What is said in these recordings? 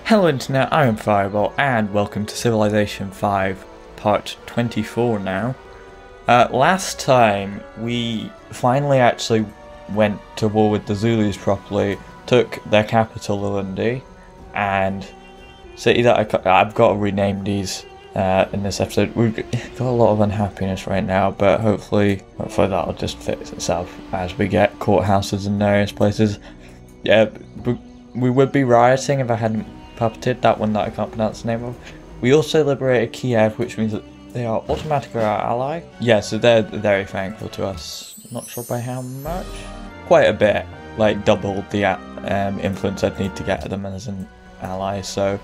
Hello Internet, I am Firebolt and welcome to Civilization 5 part 24 now. Last time we finally actually went to war with the Zulus properly, took their capital Lundi, and city that I've got to rename these in this episode. We've got a lot of unhappiness right now, but hopefully that'll just fix itself as we get courthouses in various places. Yeah, we would be rioting if I hadn't puppeted that one that I can't pronounce the name of. We also liberated Kiev, which means that they are automatically our ally. Yeah, so they're very thankful to us. Not sure by how much. Quite a bit, like double the influence I'd need to get them as an ally, so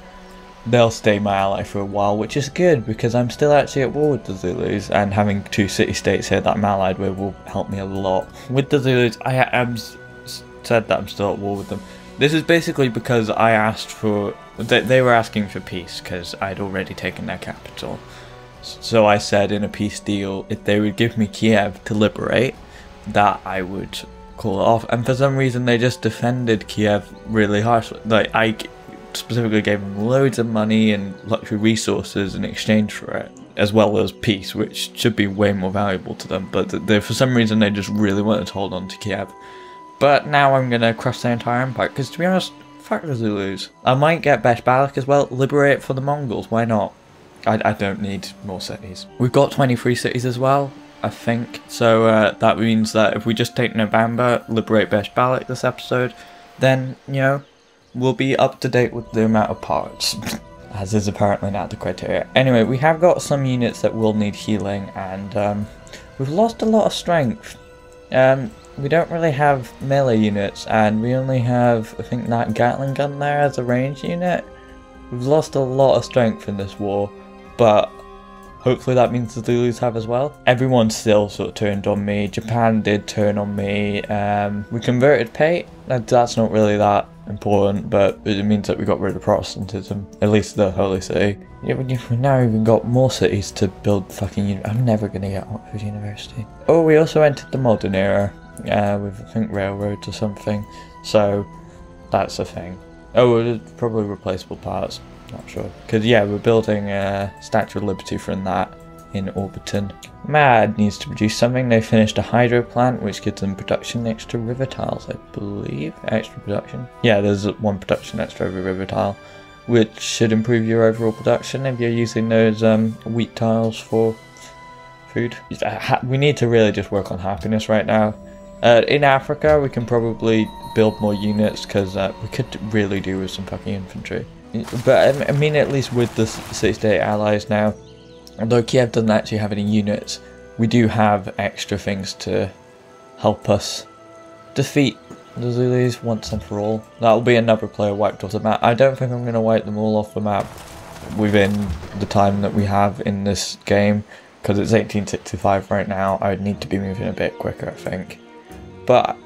they'll stay my ally for a while, which is good because I'm still actually at war with the Zulus, and having two city-states here that I'm allied with will help me a lot. With the Zulus, I am said that I'm still at war with them. This is basically because I asked for... They were asking for peace because I'd already taken their capital. So I said in a peace deal, if they would give me Kiev to liberate, that I would call it off. And for some reason they just defended Kiev really harshly. Like, I specifically gave them loads of money and luxury resources in exchange for it, as well as peace, which should be way more valuable to them. But for some reason they just really wanted to hold on to Kiev. But now I'm going to crush the entire empire, because to be honest, fuck the Zulus. I might get Beshbalak as well, liberate for the Mongols, why not? I don't need more cities. We've got 23 cities as well, I think, so that means that if we just take November, liberate Beshbalak this episode, then, you know, we'll be up to date with the amount of parts, as is apparently now the criteria. Anyway, we have got some units that will need healing, and we've lost a lot of strength. We don't really have melee units, and we only have, I think, that Gatling gun there as a range unit. We've lost a lot of strength in this war, but hopefully that means the Zulus have as well. Everyone still sort of turned on me. Japan did turn on me. We converted Pate. That's not really that important, but it means that we got rid of Protestantism, at least the Holy City. Yeah, we've now even got more cities to build fucking I'm never gonna get Oxford University. Oh, we also entered the modern era. With, I think, railroads or something, so that's a thing. Oh, it's probably replaceable parts, not sure. Because, yeah, we're building a Statue of Liberty from that in Orbiton. Mad needs to produce something. They finished a hydro plant, which gives them production extra river tiles, I believe. Extra production. Yeah, there's one production extra over river tile, which should improve your overall production if you're using those wheat tiles for food. We need to really just work on happiness right now. In Africa, we can probably build more units because we could really do with some fucking infantry. But I mean, at least with the city-state allies now, although Kiev doesn't actually have any units, we do have extra things to help us defeat the Zulus once and for all. That'll be another player wiped off the map. I don't think I'm going to wipe them all off the map within the time that we have in this game, because it's 1865 right now. I would need to be moving a bit quicker, I think. But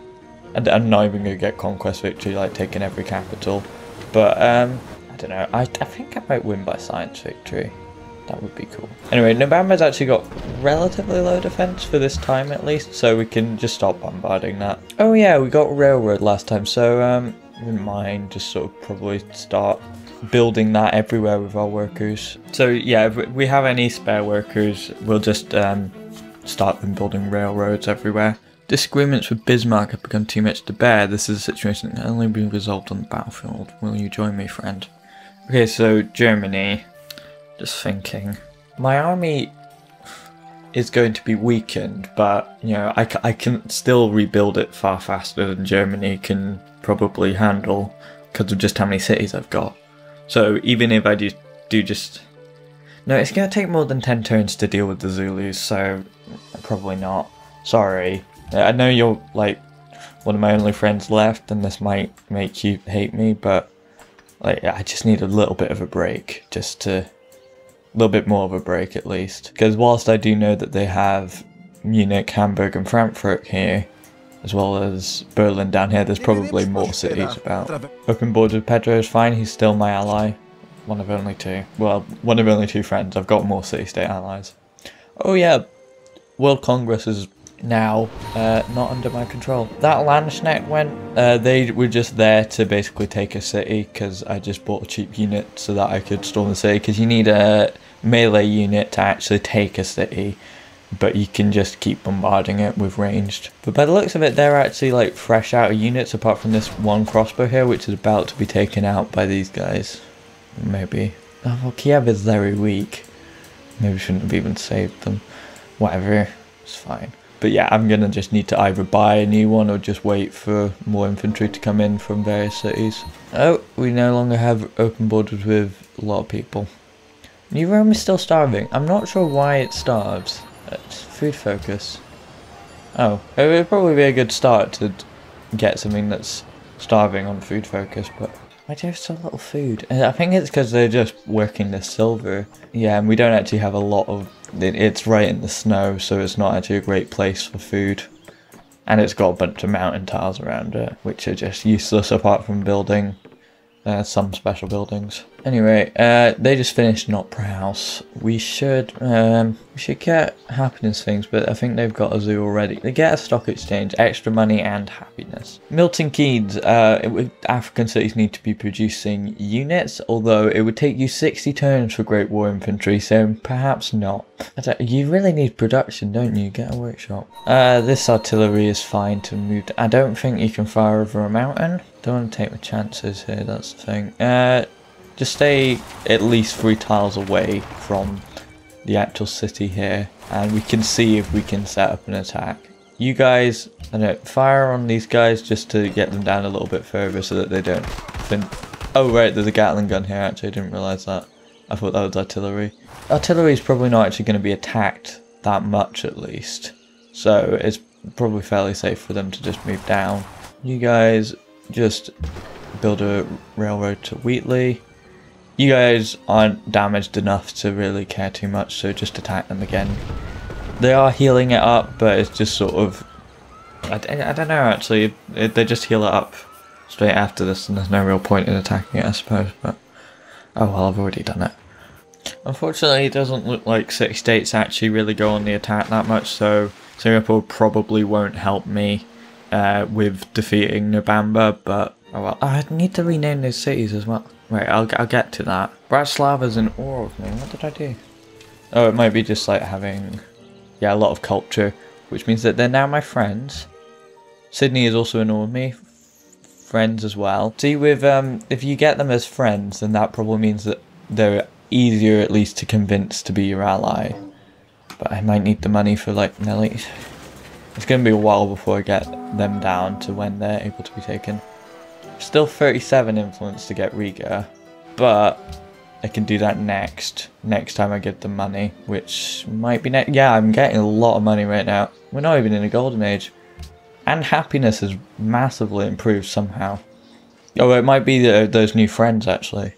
I'm not even going to get conquest victory, like taking every capital. But I don't know, I think I might win by science victory. That would be cool. Anyway, November's actually got relatively low defense for this time at least, so we can just stop bombarding that. Oh yeah, we got railroad last time, so wouldn't mind just sort of probably start building that everywhere with our workers. So yeah, if we have any spare workers, we'll just start them building railroads everywhere. Disagreements with Bismarck have become too much to bear. This is a situation that can only be resolved on the battlefield. Will you join me, friend? Okay, so Germany. Just thinking. My army is going to be weakened, but, you know, I can still rebuild it far faster than Germany can probably handle because of just how many cities I've got. So even if I do just... No, it's going to take more than 10 turns to deal with the Zulus, so probably not. Sorry. I know you're, like, one of my only friends left, and this might make you hate me, but, like, I just need a little bit of a break, just to... A little bit more of a break, at least. Because whilst I do know that they have Munich, Hamburg, and Frankfurt here, as well as Berlin down here, there's probably more cities about. Open borders with Pedro is fine, he's still my ally. One of only two. Well, one of only two friends. I've got more city-state allies. Oh yeah, World Congress is now not under my control. That Landsknecht went, they were just there to basically take a city, because I just bought a cheap unit so that I could storm the city, because you need a melee unit to actually take a city, but you can just keep bombarding it with ranged. But by the looks of it, they're actually like fresh out of units, apart from this one crossbow here, which is about to be taken out by these guys. Maybe. Oh, well, Kiev is very weak. Maybe shouldn't have even saved them. Whatever, it's fine. But yeah, I'm gonna just need to either buy a new one or just wait for more infantry to come in from various cities. Oh, we no longer have open borders with a lot of people. New Rome is still starving. I'm not sure why it starves. It's food focus. Oh, it would probably be a good start to get something that's starving on food focus, but why do you have so little food? I think it's because they're just working the silver. Yeah, and we don't actually have a lot of... It's right in the snow, so it's not actually a great place for food. And it's got a bunch of mountain tiles around it, which are just useless apart from building some special buildings. Anyway, they just finished an opera house. We should get happiness things, but I think they've got a zoo already. They get a stock exchange, extra money and happiness. Milton Keynes, African cities need to be producing units, although it would take you 60 turns for Great War infantry, so perhaps not. You really need production, don't you? Get a workshop. This artillery is fine to move. I don't think you can fire over a mountain. Don't want to take my chances here, that's the thing. Just stay at least 3 tiles away from the actual city here, and we can see if we can set up an attack. You guys, I don't know, fire on these guys just to get them down a little bit further so that they don't Oh right, there's a Gatling gun here actually, I didn't realise that. I thought that was artillery. Artillery is probably not actually going to be attacked that much at least, so it's probably fairly safe for them to just move down. You guys just build a railroad to Wheatley. You guys aren't damaged enough to really care too much, so just attack them again. They are healing it up, but it's just sort of... I don't know actually, they just heal it up straight after this and there's no real point in attacking it, I suppose, but... Oh well, I've already done it. Unfortunately, it doesn't look like city states actually really go on the attack that much, so Singapore probably won't help me with defeating Nabamba, but oh well. I need to rename those cities as well. Right, I'll get to that. Bratislava's in awe of me. What did I do? Oh, it might be just like having, yeah, a lot of culture, which means that they're now my friends. Sydney is also in awe of me. Friends as well. See, with if you get them as friends, then that probably means that they're easier at least to convince to be your ally. But I might need the money for like Nelly. It's going to be a while before I get them down to when they're able to be taken. Still 37 influence to get Riga, but I can do that next time I get the money, which might be next. Yeah, I'm getting a lot of money right now. We're not even in a golden age. And happiness has massively improved somehow. Oh, it might be those new friends actually.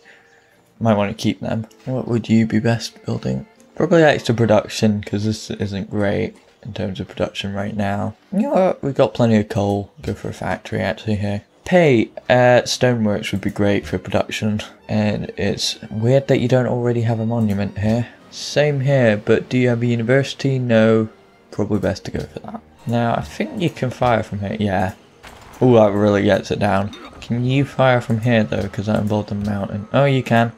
Might want to keep them. What would you be best building? Probably extra production, because this isn't great in terms of production right now. You know what? We've got plenty of coal. Go for a factory actually here. Hey, stoneworks would be great for production, and it's weird that you don't already have a monument here. Same here, but do you have a university? No, probably best to go for that. Now, I think you can fire from here, yeah. Oh, that really gets it down. Can you fire from here though, because that involved a mountain? Oh, you can.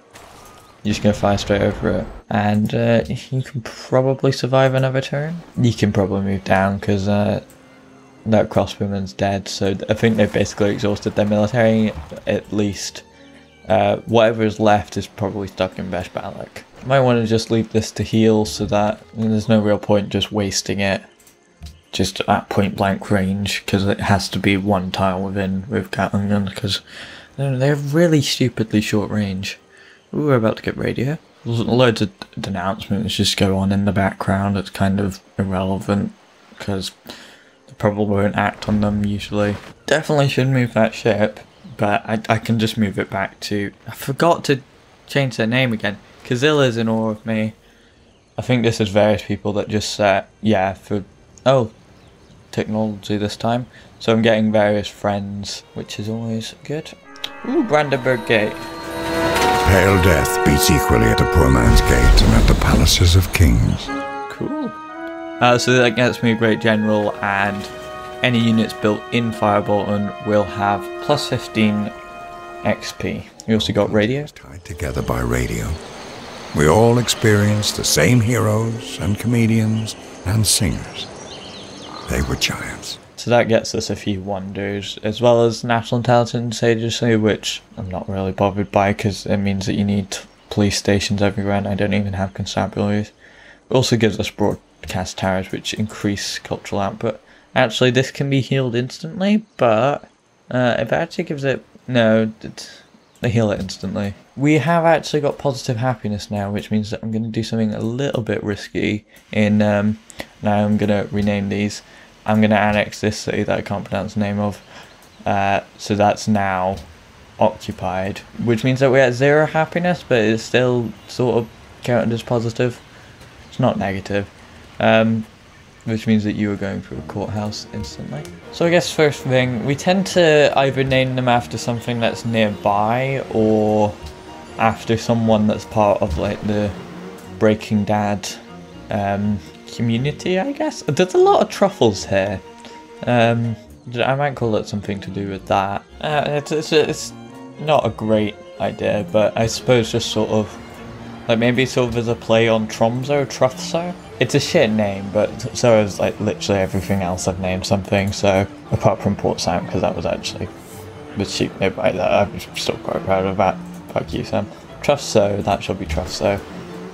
You're just going to fire straight over it. And you can probably survive another turn. You can probably move down, because that crossbowman's dead, so I think they've basically exhausted their military, at least. Whatever is left is probably stuck in Beshbalak. Might want to just leave this to heal so that there's no real point just wasting it just at point blank range, because it has to be one tile within with Gatling guns, because they have really stupidly short range. Ooh, we're about to get radio. There's loads of denouncements just go on in the background. It's kind of irrelevant, because probably won't act on them usually. Definitely should move that ship, but I can just move it back to... I forgot to change their name again. Kazilla's in awe of me. I think this is various people that just set, yeah, for... Oh, technology this time. So I'm getting various friends, which is always good. Ooh, Brandenburg Gate. Pale death beats equally at a poor man's gate and at the palaces of kings. Cool. So that gets me a great general, and any units built in Firebolt will have plus 15 XP. We also got radio. Tied together by radio. We all experience the same heroes and comedians and singers. They were giants. So that gets us a few wonders, as well as national intelligence agency, which I'm not really bothered by because it means that you need police stations everywhere and I don't even have constabularies. It also gives us broadcast towers, which increase cultural output. Actually, this can be healed instantly, but if it actually gives it... No, they heal it instantly. We have actually got positive happiness now, which means that I'm going to do something a little bit risky in... now I'm going to rename these. I'm going to annex this city that I can't pronounce the name of. So that's now occupied, which means that we're at 0 happiness, but it's still sort of counted as positive. It's not negative. Which means that you are going through a courthouse instantly. So I guess first thing, we tend to either name them after something that's nearby or after someone that's part of like the Breaking Dad community, I guess. There's a lot of truffles here. I might call it something to do with that. It's not a great idea, but I suppose just sort of like maybe sort of as a play on Tromso, Truffso. It's a shit name, but so is like literally everything else I've named something. So apart from Port Sam, because that was actually was cheap nearby, that I'm still quite proud of that. Fuck you, Sam. Truffso, that shall be Truffso.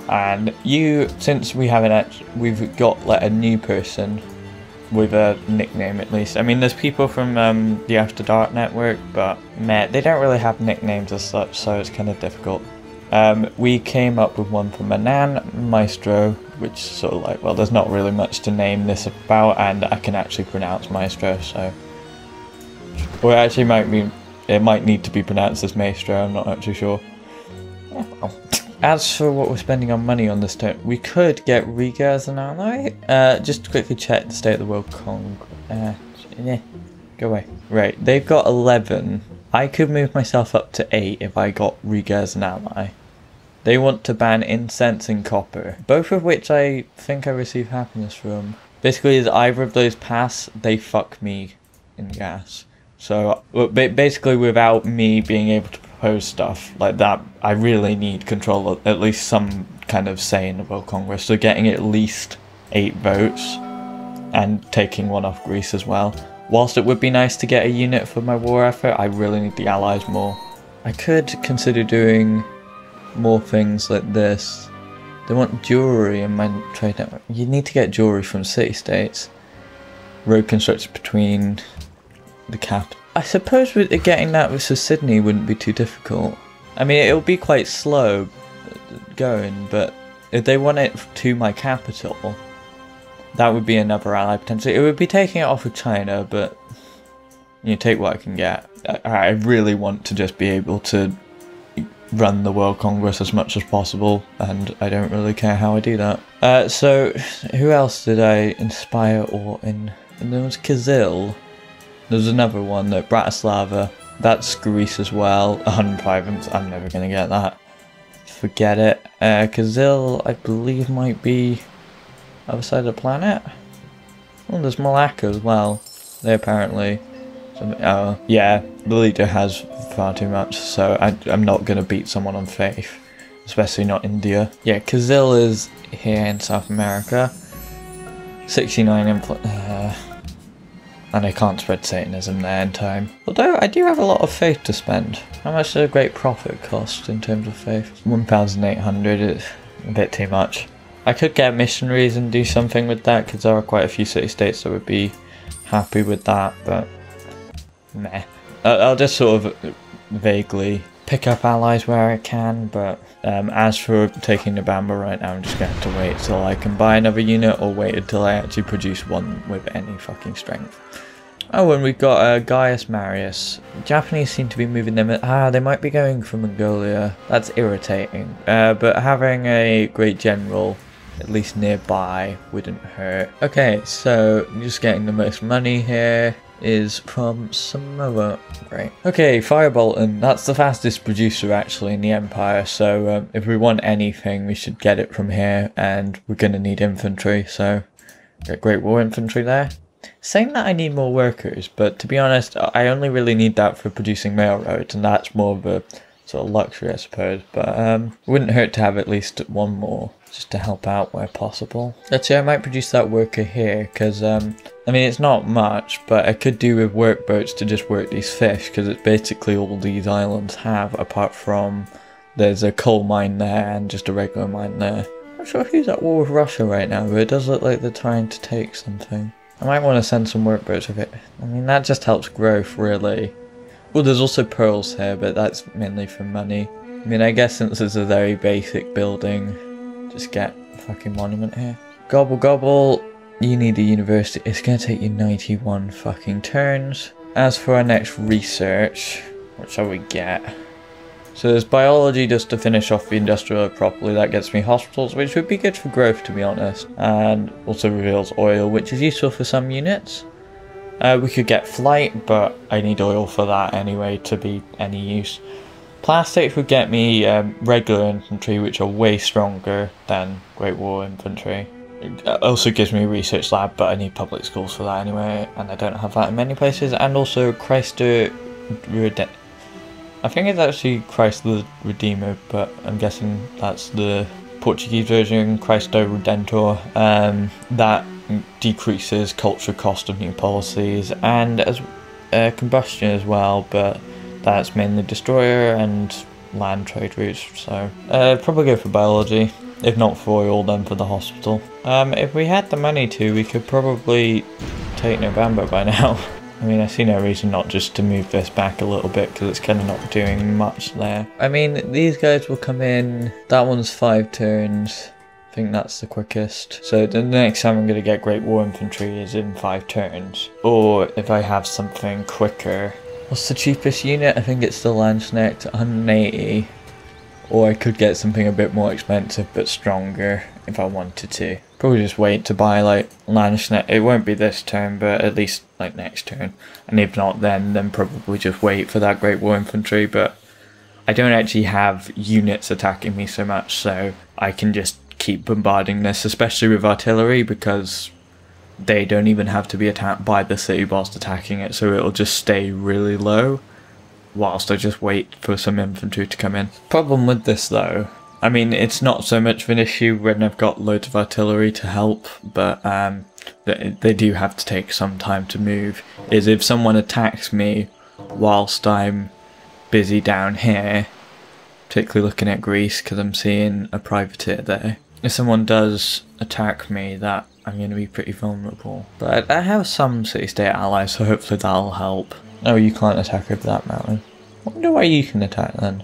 And you, since we haven't we've got like a new person with a nickname at least. I mean, there's people from the After Dark network, but they don't really have nicknames as such, so it's kind of difficult. We came up with one from Manan, Maestro, which is sort of like, well, there's not really much to name this about, and I can actually pronounce Maestro, so... Or actually it might need to be pronounced as Maestro, I'm not actually sure. Yeah, well. As for what we're spending on money on this turn, we could get Riga as an ally. Just to quickly check the state of the world go away. Right, they've got 11. I could move myself up to 8 if I got Riga as an ally. They want to ban incense and copper, both of which I think I receive happiness from. Basically, as either of those pass, they fuck me in gas. So, basically without me being able to propose stuff like that, I really need control of at least some kind of say in the World Congress. So getting at least 8 votes and taking one off Greece as well. Whilst it would be nice to get a unit for my war effort, I really need the allies more. I could consider doing more things like this. They want jewelry in my trade network. You need to get jewelry from city-states. Road constructed between the cap. I suppose with getting that with Sydney wouldn't be too difficult. I mean, it'll be quite slow going, but if they want it to my capital, that would be another ally potentially. It would be taking it off of China, but you take what I can get. I really want to just be able to run the World Congress as much as possible, and I don't really care how I do that. So, who else did I inspire or in? And there was Kazil. There's another one, Bratislava. That's Greece as well. 105, I'm never going to get that. Forget it. Kazil, I believe, might be other side of the planet. Oh, there's Malacca as well. They apparently... Oh, yeah, the leader has far too much, so I'm not going to beat someone on faith. Especially not India. Yeah, Kazil is here in South America. 69 and I can't spread Satanism there in time. Although I do have a lot of faith to spend. How much does a great profit cost in terms of faith? 1,800 is a bit too much. I could get missionaries and do something with that, because there are quite a few city-states that would be happy with that, but meh. I'll just sort of vaguely pick up allies where I can, but as for taking the Bamba right now, I'm just going to have to wait till I can buy another unit, or wait until I actually produce one with any fucking strength. Oh, and we've got Gaius Marius. Japanese seem to be moving them. They might be going for Mongolia. That's irritating. But having a great general, at least nearby, wouldn't hurt. Okay, so just getting the most money here is from Samoa. Great. Okay, Firebolt, and that's the fastest producer actually in the Empire, so if we want anything we should get it from here, and we're gonna need infantry, so Get Great War Infantry there. Saying that I need more workers, but to be honest, I only really need that for producing railroads, and that's more of a sort of luxury, I suppose. But it wouldn't hurt to have at least one more, just to help out where possible. Let's see, I might produce that worker here, because, I mean, it's not much, but I could do with work boats to just work these fish, because it's basically all these islands have, apart from there's a coal mine there and just a regular mine there. I'm not sure who's at war with Russia right now, but it does look like they're trying to take something. I might want to send some work boats with it. I mean, that just helps growth, really. Well, there's also pearls here, but that's mainly for money. I mean, I guess since it's a very basic building, just get a fucking monument here. Gobble gobble, you need a university. It's going to take you 91 fucking turns. As for our next research, what shall we get? So there's biology just to finish off the industrial properly. That gets me hospitals, which would be good for growth, to be honest. And also reveals oil, which is useful for some units. We could get flight, but I need oil for that anyway to be any use. Plastics would get me regular infantry, which are way stronger than Great War infantry. It also gives me a research lab, but I need public schools for that anyway, and I don't have that in many places. And also Christo Redeemer. I think it's actually Christ the Redeemer, but I'm guessing that's the Portuguese version, Christo Redentor. That decreases culture cost of new policies, and as combustion as well, but that's mainly destroyer and land trade routes, so probably go for biology. If not for oil, then for the hospital. If we had the money to, we could probably take Novambo by now. I mean, I see no reason not just to move this back a little bit, because it's kind of not doing much there. I mean, these guys will come in. That one's 5 turns. I think that's the quickest. So the next time I'm going to get Great War Infantry is in 5 turns. Or if I have something quicker. What's the cheapest unit? I think it's the Landsknecht, 180. Or I could get something a bit more expensive but stronger if I wanted to. Probably just wait to buy like Landsknecht. It won't be this turn, but at least like next turn. And if not then probably just wait for that Great War Infantry. But I don't actually have units attacking me so much, so I can just keep bombarding this, especially with artillery, because they don't even have to be attacked by the city whilst attacking it, so it'll just stay really low whilst I just wait for some infantry to come in. Problem with this though, I mean, it's not so much of an issue when I've got loads of artillery to help, but they do have to take some time to move, is if someone attacks me whilst I'm busy down here, particularly looking at Greece because I'm seeing a privateer there. If someone does attack me, that I'm going to be pretty vulnerable. But I have some city-state allies, so hopefully that'll help. Oh, you can't attack over that mountain. I wonder why you can attack then.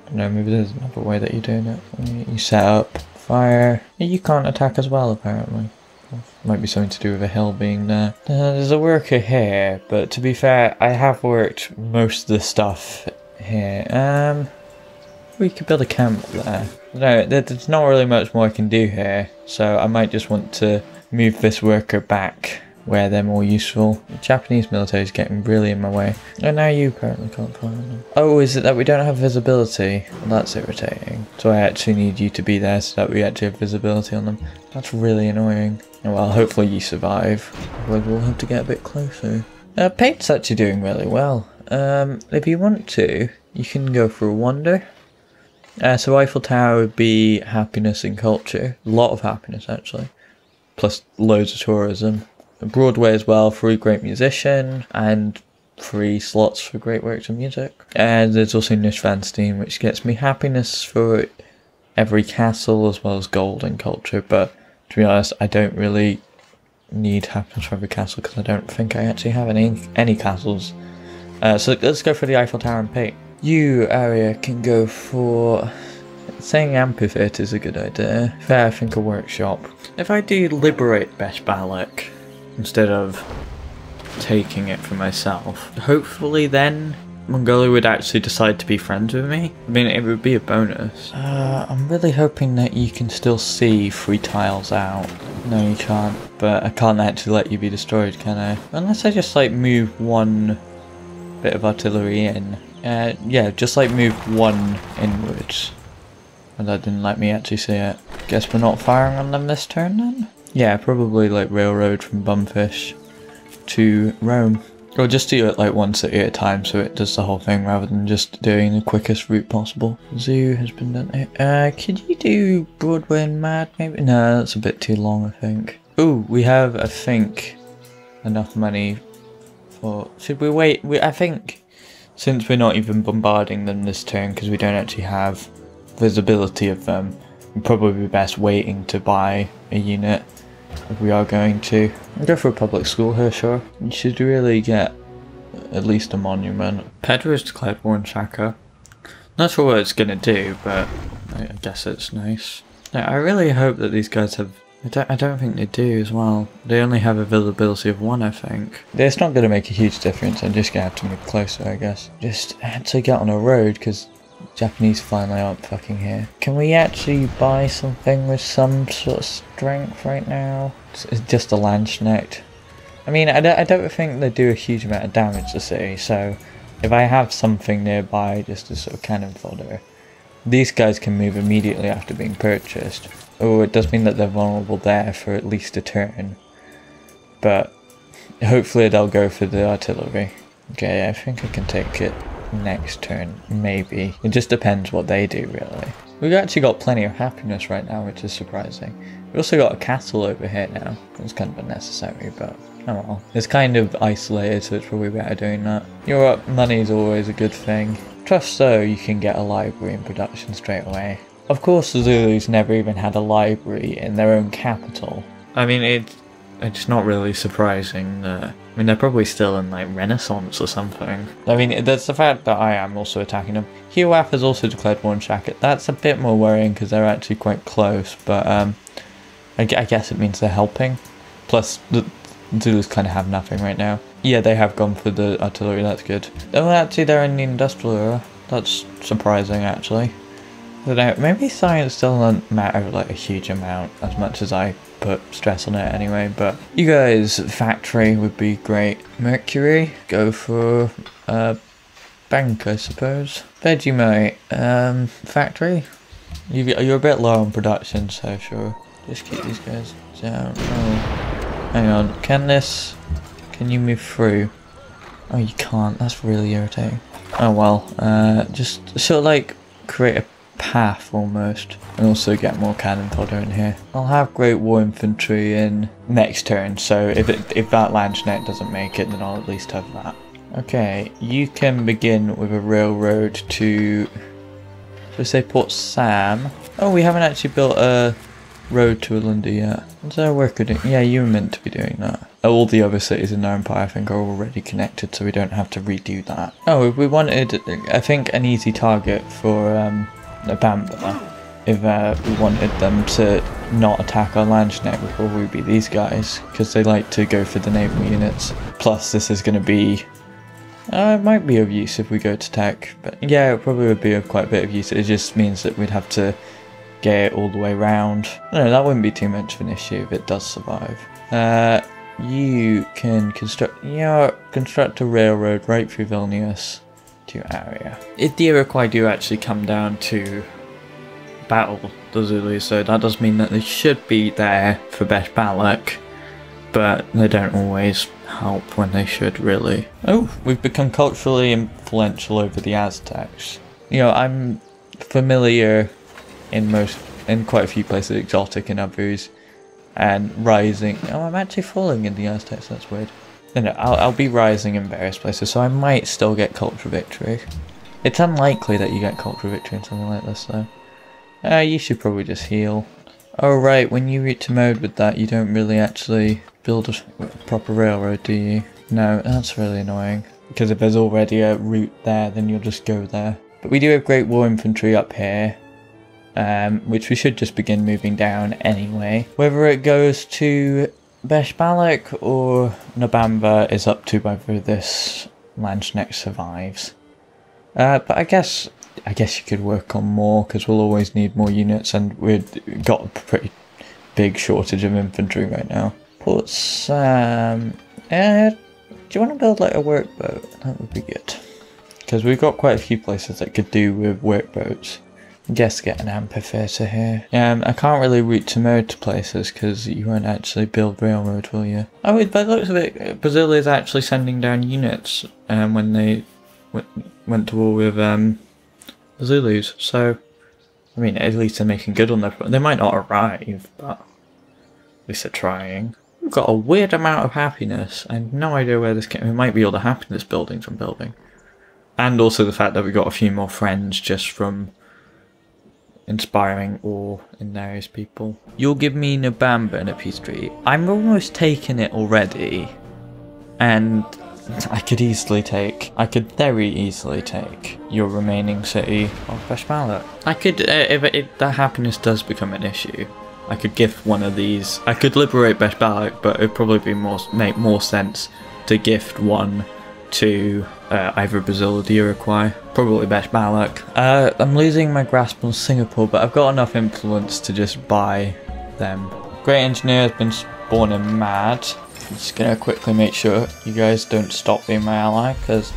I don't know, maybe there's another way that you're doing it. You set up fire. You can't attack as well, apparently. Might be something to do with a hill being there. There's a worker here, but to be fair, I have worked most of the stuff here. We could build a camp there. No, there's not really much more I can do here, so I might just want to move this worker back where they're more useful. The Japanese military is getting really in my way. And now you apparently can't find them. Oh, is it that we don't have visibility? Well, that's irritating. So I actually need you to be there so that we actually have visibility on them. That's really annoying. Well, hopefully you survive. Otherwise we'll have to get a bit closer. Paint's actually doing really well. If you want to, you can go for a wander. So Eiffel Tower would be happiness and culture. A lot of happiness, actually. Plus loads of tourism. Broadway as well, free great musician, and 3 slots for great works of music. And there's also Neuschwanstein, which gets me happiness for every castle as well as gold and culture. But to be honest, I don't really need happiness for every castle because I don't think I actually have any castles. So let's go for the Eiffel Tower and paint. You area can go for... Saying amphitheatre is a good idea. Fair, I think a workshop. If I do liberate Beshbalak instead of taking it for myself, hopefully then Mongolia would actually decide to be friends with me. I mean, it would be a bonus. I'm really hoping that you can still see 3 tiles out. No, you can't. But I can't actually let you be destroyed, can I? Unless I just like move 1 bit of artillery in. Yeah, just like move 1 inwards. And that didn't let me actually see it. Guess we're not firing on them this turn then? Yeah, probably like railroad from Bumfish to Rome. Or just do it like one city at a time so it does the whole thing rather than just doing the quickest route possible. Zoo has been done. Could you do Broadway and Mad maybe? No, that's a bit too long, I think. Ooh, we have, I think, enough money for... Should we wait? I think, since we're not even bombarding them this turn because we don't actually have visibility of them, it'd probably be best waiting to buy a unit. If we are going to. I'll go for a public school here, sure. You should really get at least a monument. Pedro's declared war in Shaka. Not sure what it's gonna do, but I guess it's nice. Yeah, I really hope that these guys have... I don't think they do as well. They only have availability of 1, I think. It's not gonna make a huge difference. I'm just gonna have to move closer, I guess. Just had to get on a road, because Japanese finally aren't fucking here. Can we actually buy something with some sort of strength right now? It's just a Landsknecht. I mean, I don't think they do a huge amount of damage to the city, so if I have something nearby just as sort of cannon fodder, these guys can move immediately after being purchased. Oh, it does mean that they're vulnerable there for at least a turn, but hopefully they'll go for the artillery. Okay, I think I can take it next turn, maybe. It just depends what they do, really. We've actually got plenty of happiness right now, which is surprising. We've also got a castle over here now. It's kind of unnecessary, but oh well. It's kind of isolated, so it's probably better doing that. Europe money is always a good thing. Trust so you can get a library in production straight away. Of course the Zulus never even had a library in their own capital. I mean, it's not really surprising that... I mean, they're probably still in, like, Renaissance or something. I mean, that's the fact that I am also attacking them. Huaf has also declared war on Shaka. That's a bit more worrying because they're actually quite close, but I guess it means they're helping. Plus, the Zulus kind of have nothing right now. Yeah, they have gone for the artillery, that's good. Oh, actually, they're in the industrial era. That's surprising, actually. I don't know, maybe science still doesn't matter, like, a huge amount, as much as I put stress on it anyway, but you guys, factory would be great. Mercury, go for bank, I suppose. Vegemite, factory. You're a bit low on production, so sure. Just keep these guys down. Oh, hang on. Can you move through? Oh, you can't. That's really irritating. Oh well. Just sort of like create a path almost, and also get more cannon fodder in here. I'll have Great War Infantry in next turn, so if that Landsknecht doesn't make it, then I'll at least have that. Okay, you can begin with a railroad to, let's say, Port Sam. Oh, we haven't actually built a road to Ulundi yet. What's our worker doing? Yeah, you were meant to be doing that. All the other cities in our empire, I think, are already connected, so we don't have to redo that. Oh, if we wanted, I think, an easy target for Nabamba, if we wanted them to not attack our Landsknecht, would probably be these guys, because they like to go for the naval units. Plus, this is going to be... it might be of use if we go to tech, but yeah, it probably would be of quite a bit of use. It just means that we'd have to get it all the way round. No, that wouldn't be too much of an issue if it does survive. You can construct a railroad right through Vilnius to your area. If the Iroquois do actually come down to battle the Zulus, so that does mean that they should be there for Beshbalak, but they don't always help when they should, really. Oh, we've become culturally influential over the Aztecs. You know, I'm familiar in quite a few places, exotic in others, and rising. Oh, I'm actually falling in the Aztecs, that's weird. No, I'll be rising in various places, so I might still get culture victory. It's unlikely that you get culture victory in something like this, though. You should probably just heal. Oh right, when you reach a mode with that, you don't really actually build a proper railroad, do you? No, that's really annoying. Because if there's already a route there, then you'll just go there. But we do have Great War Infantry up here, which we should just begin moving down anyway. Whether it goes to Beshbalak or Nabamba is up to whether this Landsknecht survives. But I guess you could work on more, because we'll always need more units, and we've got a pretty big shortage of infantry right now. Port Sam... do you want to build like a workboat? That would be good. Because we've got quite a few places that could do with workboats. Guess get an amphitheatre here. I can't really route to motor places because you won't actually build railroad, will you? Oh, by the looks of it, Brazil is actually sending down units when they went to war with the Zulus. So, I mean, at least they're making good on their... They might not arrive, but at least they're trying. We've got a weird amount of happiness. I have no idea where this came. It might be all the happiness buildings I'm building. And also the fact that we got a few more friends just from inspiring awe in various people. You'll give me Nabamba in a peace treaty. I'm almost taking it already. And I could very easily take your remaining city of Beshmalak. I could, if that happiness does become an issue, I could gift one of these. I could liberate Beshmalak, but it'd probably make more sense to gift one to either Brazil or the Uruguay. Probably Beshmalak. I'm losing my grasp on Singapore, but I've got enough influence to just buy them. Great Engineer has been spawning mad. I'm just gonna quickly make sure you guys don't stop being my ally, because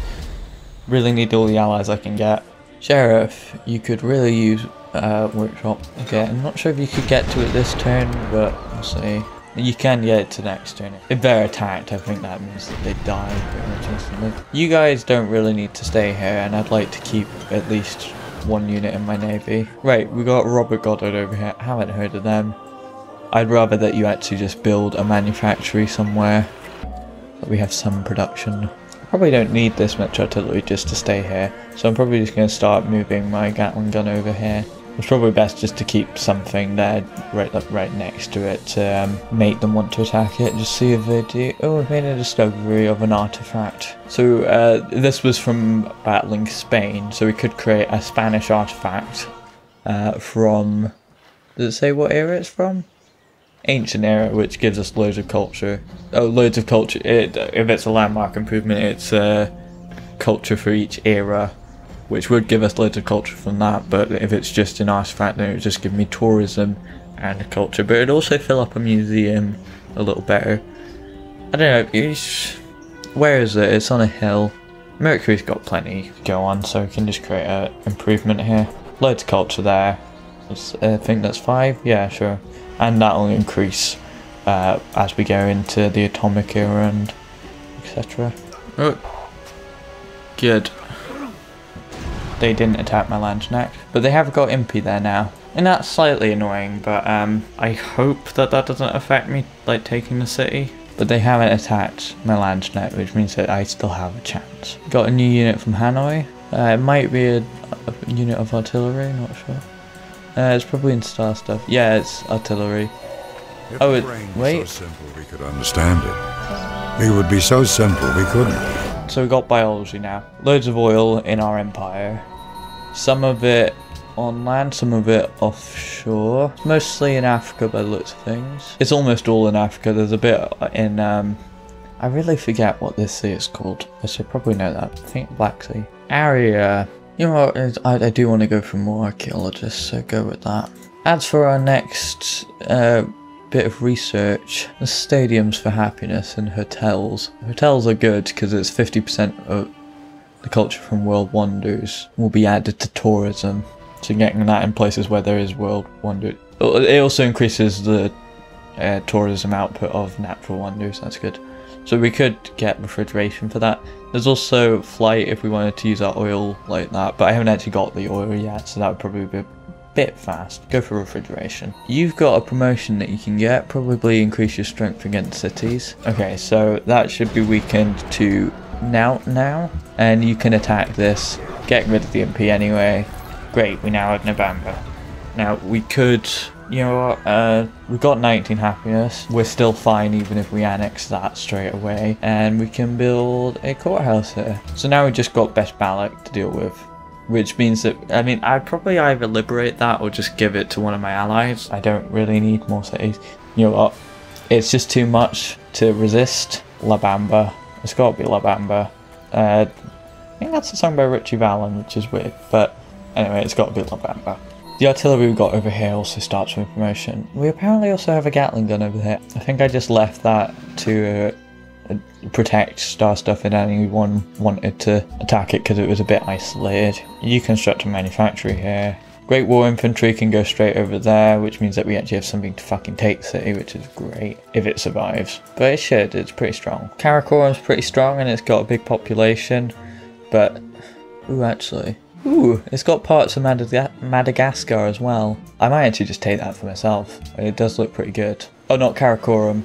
really need all the allies I can get. Sheriff, you could really use workshop. Okay, I'm not sure if you could get to it this turn, but we'll see. You can get it to next turn. If they're attacked, I think that means that they die pretty much instantly. You guys don't really need to stay here, and I'd like to keep at least one unit in my navy. Right, we got Robert Goddard over here. I haven't heard of them. I'd rather that you actually just build a manufactory somewhere, that we have some production. Probably don't need this much artillery just to stay here, so I'm probably just going to start moving my Gatling gun over here. It's probably best just to keep something there right next to it to make them want to attack it. Just see if they do. Oh, we've made a discovery of an artifact. So this was from battling Spain, so we could create a Spanish artifact from... Does it say what era it's from? Ancient era, which gives us loads of culture. Oh, loads of culture. If it's a landmark improvement, it's culture for each era, which would give us loads of culture from that. But if it's just an artifact, then it would just give me tourism and culture. But it'd also fill up a museum a little better. I don't know. Where is it? It's on a hill. Mercury's got plenty to go on, so we can just create an improvement here. Loads of culture there. I think that's 5. Yeah, sure. And that'll increase as we go into the atomic era and etc. Oh, good. They didn't attack my Landsknecht, but they have got Impy there now. And that's slightly annoying, but I hope that doesn't affect me, like, taking the city. But they haven't attacked my Landsknecht, which means that I still have a chance. Got a new unit from Hanoi. It might be a unit of artillery, not sure. It's probably in star stuff. Yeah, it's artillery. If the brain was so simple we could understand it, it would be so simple we couldn't. So we got biology now. Loads of oil in our empire. Some of it on land, some of it offshore. Mostly in Africa by the looks of things. It's almost all in Africa. There's a bit in, I really forget what this sea is called. I should probably know that. I think Black Sea. Area. You know what, I do want to go for more archaeologists, so go with that. As for our next bit of research, the stadiums for happiness and hotels. Hotels are good because it's 50% of the culture from World Wonders will be added to tourism. So getting that in places where there is World Wonder. It also increases the tourism output of natural wonders, that's good. So we could get refrigeration for that. There's also flight if we wanted to use our oil like that, but I haven't actually got the oil yet, so that would probably be a bit fast. Go for refrigeration. You've got a promotion that you can get, probably increase your strength against cities. Okay, so that should be weakened to now, and you can attack this, get rid of the MP anyway. Great, we now have November. Now we could... You know what, we've got 19 happiness, we're still fine even if we annex that straight away, and we can build a courthouse here. So now we just got Beshmalak to deal with, which means that, I mean, I'd probably either liberate that or just give it to one of my allies. I don't really need more cities. You know what, it's just too much to resist. La Bamba, it's got to be La Bamba. I think that's a song by Richie Valens, which is weird, but anyway, it's got to be La Bamba. The artillery we've got over here also starts with promotion. We apparently also have a Gatling gun over here. I think I just left that to protect star stuff if anyone wanted to attack it because it was a bit isolated. You construct a manufactory here. Great War Infantry can go straight over there, which means that we actually have something to fucking take the city, which is great, if it survives. But it should, it's pretty strong. Karakorum's pretty strong and it's got a big population, but... Ooh, actually. Ooh, it's got parts of Madagascar as well. I might actually just take that for myself. It does look pretty good. Oh, not Karakorum.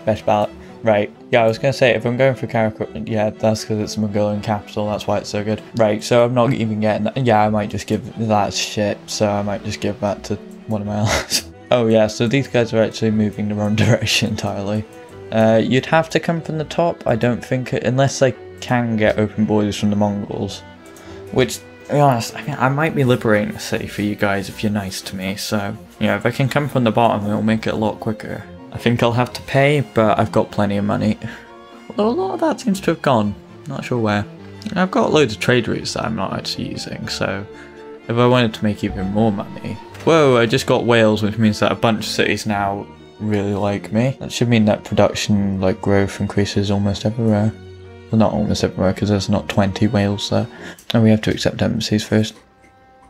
Beshbal. Right. Yeah, I was going to say, if I'm going for Karakorum, yeah, that's because it's the Mongolian capital, that's why it's so good. Right, so I'm not even getting that. Yeah, I might just give that shit, so I might just give that to one of my allies. Oh yeah, so these guys are actually moving the wrong direction entirely. You'd have to come from the top, I don't think, unless I can get open borders from the Mongols. Which, to be honest, I mean, I might be liberating the city for you guys if you're nice to me, so, you know, if I can come from the bottom, it'll make it a lot quicker. I think I'll have to pay, but I've got plenty of money. Although a lot of that seems to have gone. Not sure where. I've got loads of trade routes that I'm not actually using, so if I wanted to make even more money... Whoa, I just got Wales, which means that a bunch of cities now really like me. That should mean that production, like, growth increases almost everywhere. Well, not almost everywhere, because there's not 20 Wales there. And we have to accept embassies first.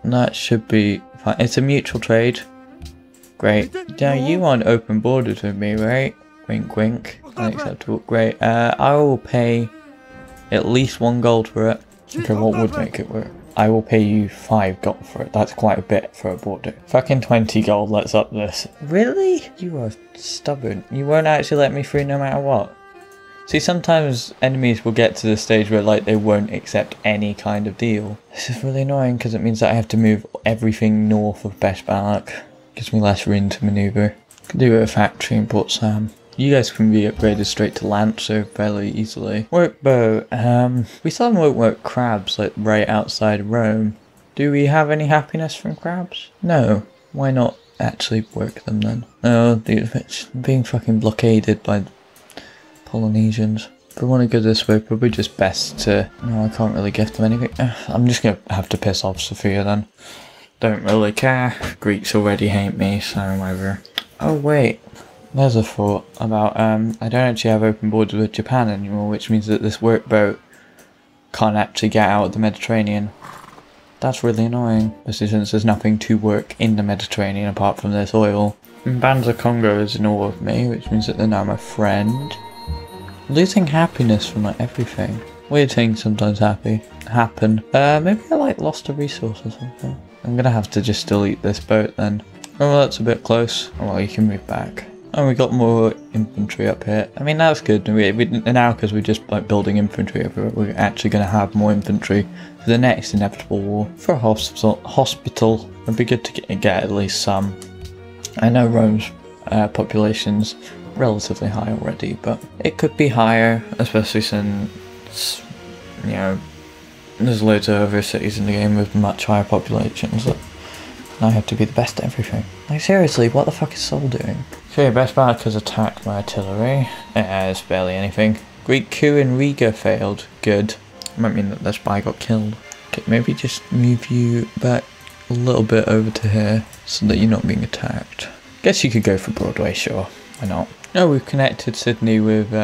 And that should be fine. It's a mutual trade. Great. Now you want open borders with me, right? Wink wink. Unacceptable. Great. I will pay at least 1 gold for it. Okay, what would make it work? I will pay you 5 gold for it. That's quite a bit for a border. Fucking 20 gold, let's up this. Really? You are stubborn. You won't actually let me through no matter what. See, sometimes enemies will get to the stage where, like, they won't accept any kind of deal. This is really annoying because it means that I have to move everything north of Beshbalak. Gives me less room to maneuver. Could do a factory in Port Sam. You guys can be upgraded straight to Lancer fairly easily. Workboat. We still won't work crabs, like, right outside Rome. Do we have any happiness from crabs? No. Why not actually work them then? Oh, dude, it's being fucking blockaded by Polynesians. If I want to go this way, probably just best to... No, I can't really gift them anything. I'm just going to have to piss off Sophia then. Don't really care. Greeks already hate me, so whatever. Oh wait, there's a thought about, I don't actually have open borders with Japan anymore, which means that this workboat can't actually get out of the Mediterranean. That's really annoying, especially since there's nothing to work in the Mediterranean apart from this oil. Banza Congo is in awe of me, which means that they're now my friend. Losing happiness from, like, everything. Weird things sometimes happen. Maybe I, like, lost a resource or something. I'm gonna have to just delete this boat then. Oh, well, that's a bit close. Oh, well, you can move back. Oh, we got more infantry up here. I mean, that's good. Now, because we're just, like, building infantry over it, we're actually gonna have more infantry for the next inevitable war. For a hospital, it'd be good to get at least some. I know Rome's population's relatively high already, but it could be higher, especially since, you know, there's loads of other cities in the game with much higher populations that I have to be the best at everything. Like, seriously, what the fuck is Seoul doing? Okay, Beshbalak has attacked my artillery. It's barely anything. Greek coup in Riga failed. Good. Might mean that this spy got killed. Okay, maybe just move you back a little bit over to here so that you're not being attacked. Guess you could go for Broadway, sure. Why not? Oh, we've connected Sydney with,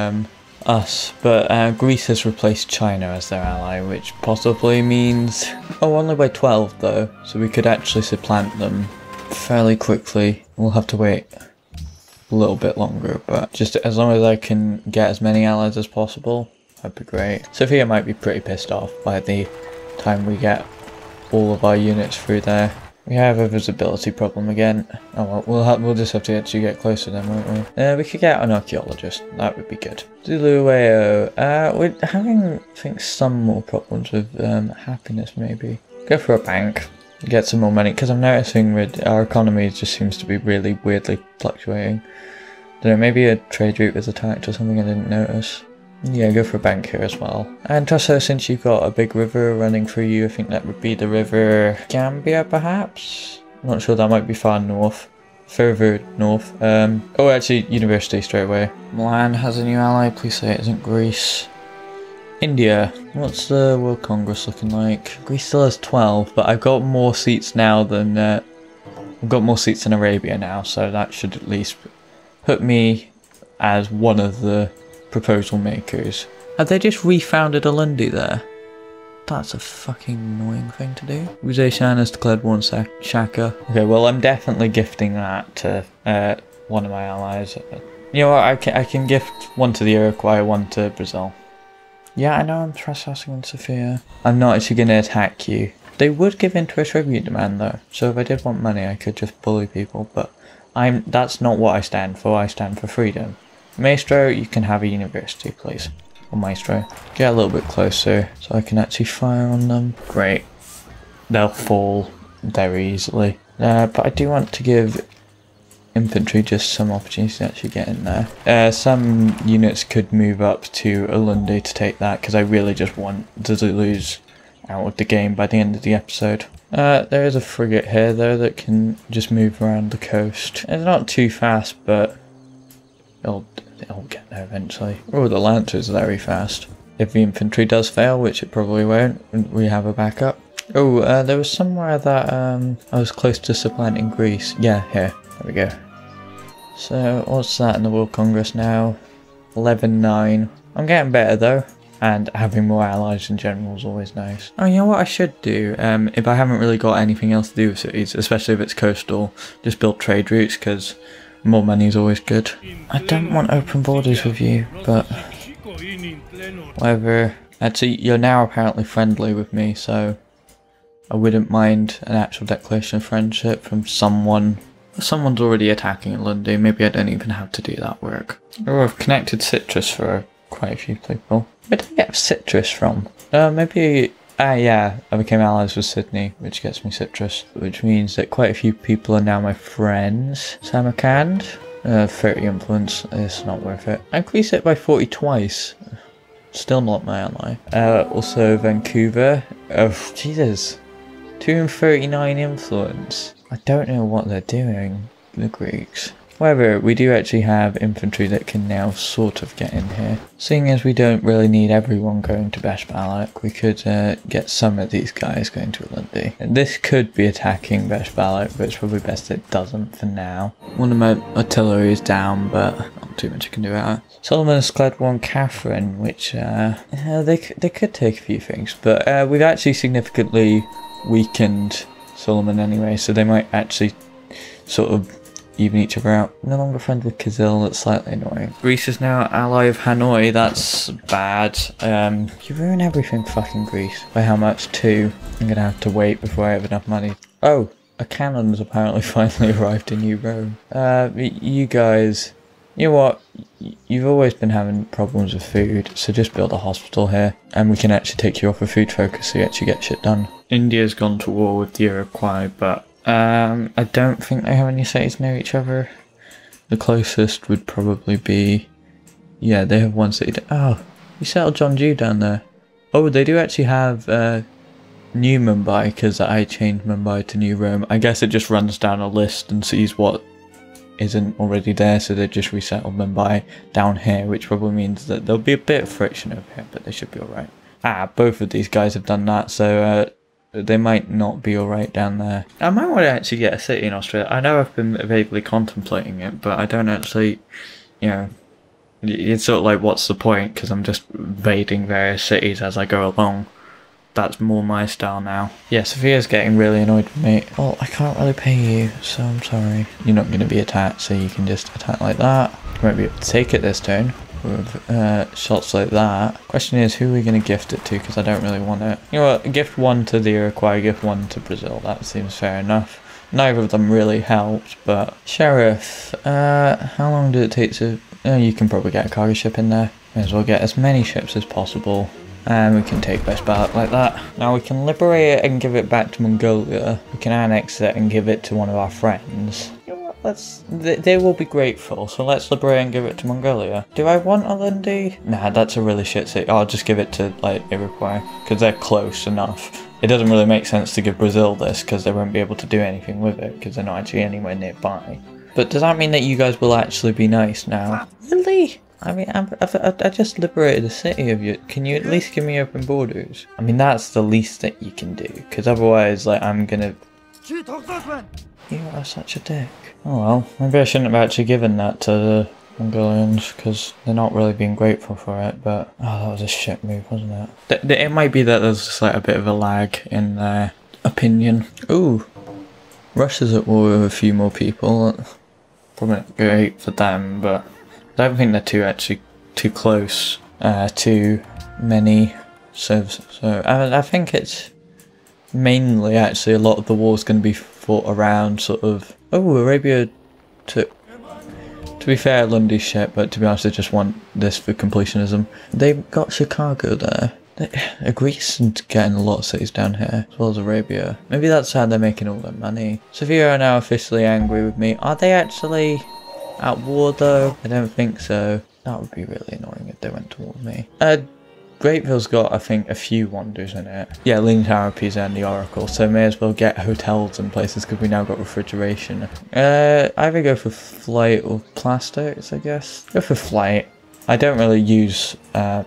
us, but Greece has replaced China as their ally, which possibly means... Oh, only by 12 though, so we could actually supplant them fairly quickly. We'll have to wait a little bit longer, but just as long as I can get as many allies as possible, that'd be great. Sophia might be pretty pissed off by the time we get all of our units through there. We have a visibility problem again. Oh well, we'll just have to actually get closer then, won't we? We could get an archaeologist. That would be good. Zulueo. We're having, I think, some more problems with happiness, maybe. Go for a bank. Get some more money, because I'm noticing with our economy just seems to be really weirdly fluctuating. Don't know, maybe a trade route was attacked or something I didn't notice. Yeah, go for a bank here as well. And Trusso, since you've got a big river running through you, I think that would be the river Gambia, perhaps? I'm not sure, that might be far north. Further north. Oh, actually, university straight away. Milan has a new ally, please say it isn't Greece. India. What's the World Congress looking like? Greece still has 12, but I've got more seats now than... I've got more seats in Arabia now, so that should at least put me as one of the proposal makers. Have they just refounded Alundi there? That's a fucking annoying thing to do. Uzeshan has declared one Shaka. Okay, well I'm definitely gifting that to one of my allies. You know what, I can gift one to the Iroquois, one to Brazil. Yeah, I know I'm trespassing on Sophia. I'm not actually going to attack you. They would give in to a tribute demand though, so if I did want money I could just bully people, but that's not what I stand for. I stand for freedom. Maestro, you can have a university please. Or Maestro. Get a little bit closer so I can actually fire on them. Great. They'll fall very easily. But I do want to give infantry just some opportunity to actually get in there. Some units could move up to Ulundi to take that because I really just want the Zulus out of the game by the end of the episode. There is a frigate here though that can just move around the coast. It's not too fast, but it'll get there eventually. Oh, the Lancer's very fast. If the infantry does fail, which it probably won't, we have a backup. Oh, there was somewhere that I was close to supplanting Greece. Yeah, here. There we go. So, what's that in the World Congress now? 11-9. I'm getting better though. And having more allies in general is always nice. Oh, you know what I should do? If I haven't really got anything else to do with cities, especially if it's coastal, just build trade routes because more money is always good. I don't want open borders with you, but whatever. Actually, you're now apparently friendly with me, so I wouldn't mind an actual declaration of friendship from someone. Someone's already attacking Lundy. Maybe I don't even have to do that work. Oh, I've connected citrus for quite a few people. Where did I get citrus from? Maybe... yeah, I became allies with Sydney, which gets me citrus. Which means that quite a few people are now my friends. Samarkand, 30 influence, it's not worth it. I increased it by 40 twice. Still not my ally. Also Vancouver, oh Jesus, 239 influence. I don't know what they're doing, the Greeks. However, we do actually have infantry that can now sort of get in here. Seeing as we don't really need everyone going to Beshbalak, we could get some of these guys going to Ulundi. And this could be attacking Beshbalak, but it's probably best it doesn't for now. One of my artillery is down, but not too much I can do about it. Solomon has declared one Catherine, which they could take a few things, but we've actually significantly weakened Solomon anyway, so they might actually sort of even each other out. No longer friends with Kazil, that's slightly annoying. Greece is now ally of Hanoi, that's bad. You ruin everything, fucking Greece. By how much? 2. I'm gonna have to wait before I have enough money. Oh, a cannon's apparently finally arrived in New Rome. You guys, you know what? You've always been having problems with food, so just build a hospital here, and we can actually take you off a food focus so you actually get shit done. India's gone to war with the Iroquois, but I don't think they have any cities near each other. The closest would probably be... Yeah, they have one city. Oh, you settled John Jew down there. Oh, they do actually have New Mumbai, because I changed Mumbai to New Rome. I guess it just runs down a list and sees what isn't already there, so they just resettled Mumbai down here, which probably means that there'll be a bit of friction over here, but they should be alright. Ah, both of these guys have done that, so they might not be alright down there. I might want to actually get a city in Australia. I know I've been vaguely contemplating it, but I don't actually, you know, it's sort of like, what's the point? Because I'm just invading various cities as I go along. That's more my style now. Yeah, Sophia's getting really annoyed with me. Well, I can't really pay you, so I'm sorry. You're not going to be attacked, so you can just attack like that. You won't be able to take it this turn with shots like that. Question is, who are we going to gift it to, because I don't really want it. You know what, gift one to the Iroquois, gift one to Brazil. That seems fair enough. Neither of them really helped, but... Sheriff, how long did it take to... you can probably get a cargo ship in there. May as well get as many ships as possible. And we can take Beshbalak like that. Now we can liberate it and give it back to Mongolia. We can annex it and give it to one of our friends. You know what, they will be grateful, so let's liberate and give it to Mongolia. Do I want Ulundi? Nah, that's a really shit city. I'll just give it to, like, Iroquois, because they're close enough. It doesn't really make sense to give Brazil this, because they won't be able to do anything with it, because they're not actually anywhere nearby. But does that mean that you guys will actually be nice now? Really? I mean, I just liberated a city of you. Can you at least give me open borders? I mean, that's the least that you can do, because otherwise, like, I'm gonna... You are such a dick. Oh well, maybe I shouldn't have actually given that to Mongolians, because they're not really being grateful for it, but oh, that was a shit move, wasn't it? It might be that there's just like a bit of a lag in their opinion. Ooh, Russia's at war with a few more people. Probably not great for them, but I don't think they're too close to many civs. So I think it's mainly actually a lot of the war is going to be fought around sort of. Oh, Arabia took. To be fair, Lundy's shit, but to be honest, I just want this for completionism. They've got Chicago there. Greece and getting a lot of cities down here, as well as Arabia. Maybe that's how they're making all their money. Sofia are now officially angry with me. Are they actually at war though? I don't think so. That would be really annoying if they went to war with me. Greatville's got, I think, a few wonders in it. Yeah, Leaning Tower, Pisa and the Oracle, so may as well get hotels and places because we now got refrigeration. Either go for flight or plastics, I guess. Go for flight. I don't really use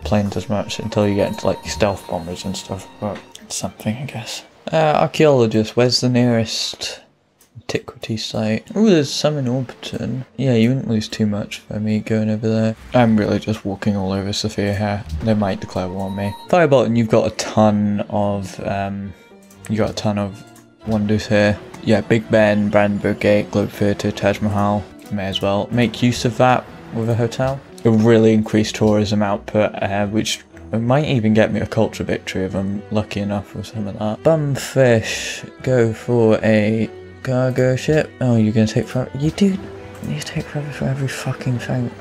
planes as much until you get into like stealth bombers and stuff, but it's something, I guess. Archaeologist, where's the nearest antiquity site? Oh, there's some in Orbiton. Yeah, you wouldn't lose too much for me going over there. I'm really just walking all over Sofia here. They might declare war on me. Firebolt, and you've got a ton of wonders here. Yeah, Big Ben, Brandenburg Gate, Globe Theatre, Taj Mahal. May as well make use of that with a hotel. It'll really increase tourism output, which might even get me a culture victory if I'm lucky enough with some of that. Bumfish, go for a cargo ship. Oh, you're gonna take forever. You take forever for every fucking thing.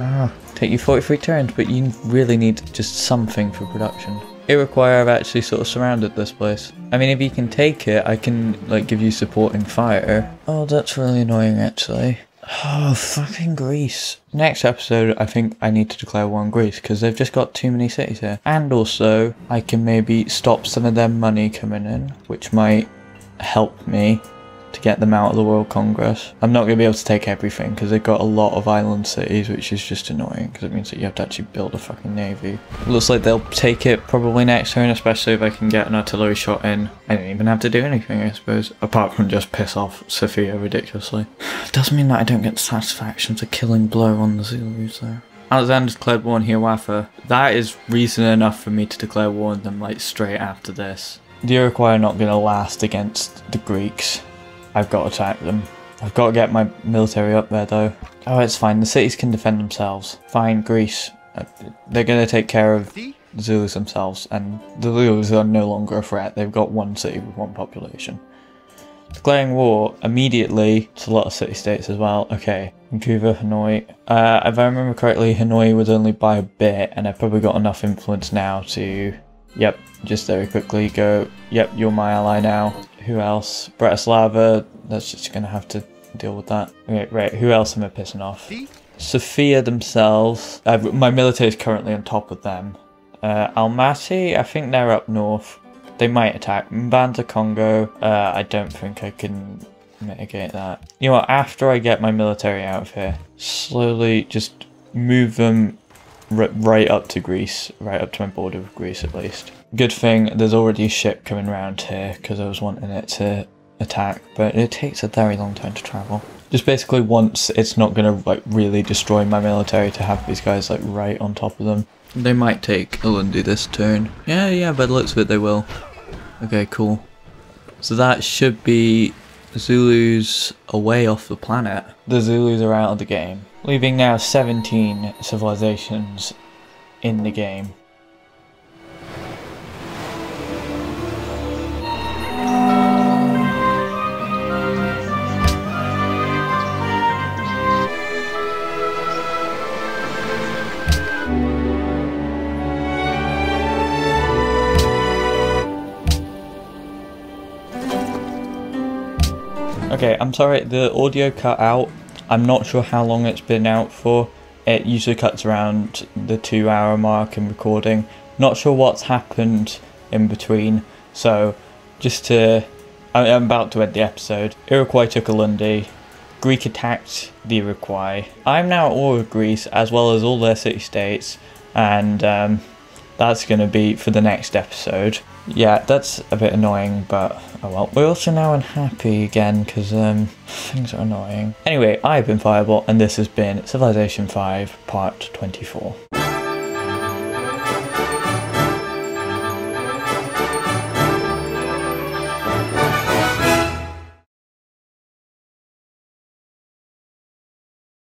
Take you 43 turns, but you really need just something for production. Iroquois have actually sort of surrounded this place. I mean, if you can take it, I can like give you supporting fire. Oh, that's really annoying actually. Oh, fucking Greece. Next episode, I think I need to declare war on Greece because they've just got too many cities here. And also, I can maybe stop some of their money coming in, which might help me to get them out of the World Congress. I'm not going to be able to take everything because they've got a lot of island cities, which is just annoying because it means that you have to actually build a fucking navy. It looks like they'll take it probably next turn, especially if I can get an artillery shot in. I don't even have to do anything, I suppose, apart from just piss off Sofia ridiculously. It doesn't mean that I don't get the satisfaction of a killing blow on the Zulus though. Alexander's declared war on Hiawatha. That is reason enough for me to declare war on them like straight after this. The Iroquois are not going to last against the Greeks. I've got to attack them. I've got to get my military up there though. Oh, it's fine. The cities can defend themselves. Fine, Greece. They're going to take care of the Zulus themselves, and the Zulus are no longer a threat. They've got one city with one population. Declaring war immediately to a lot of city-states as well. Okay, Vancouver, Hanoi. If I remember correctly, Hanoi was only by a bit, and I've probably got enough influence now to, yep, just very quickly go, yep, you're my ally now. Who else? Bratislava, that's just going to have to deal with that. Okay, right, who else am I pissing off? Sofia themselves. My military is currently on top of them. Almaty, I think they're up north. They might attack. Mbanza, Congo, I don't think I can mitigate that. You know what, after I get my military out of here, slowly just move them right up to Greece, right up to my border with Greece at least. Good thing there's already a ship coming around here because I was wanting it to attack, but it takes a very long time to travel. Just basically once it's not going to like really destroy my military to have these guys like right on top of them. They might take Ulundi this turn. Yeah, by the looks of it they will. Okay, cool. So that should be Zulus away off the planet. The Zulus are out of the game, leaving now 17 civilizations in the game. Okay, I'm sorry, the audio cut out. I'm not sure how long it's been out for. It usually cuts around the 2-hour mark in recording. Not sure what's happened in between, so I'm about to end the episode. Iroquois took Ulundi. Greek attacked the Iroquois. I'm now at war with Greece, as well as all their city-states, and that's going to be for the next episode. Yeah, that's a bit annoying, but oh well. We're also now unhappy again because things are annoying. Anyway, I've been Firebolt, and this has been Civilization 5 Part 24.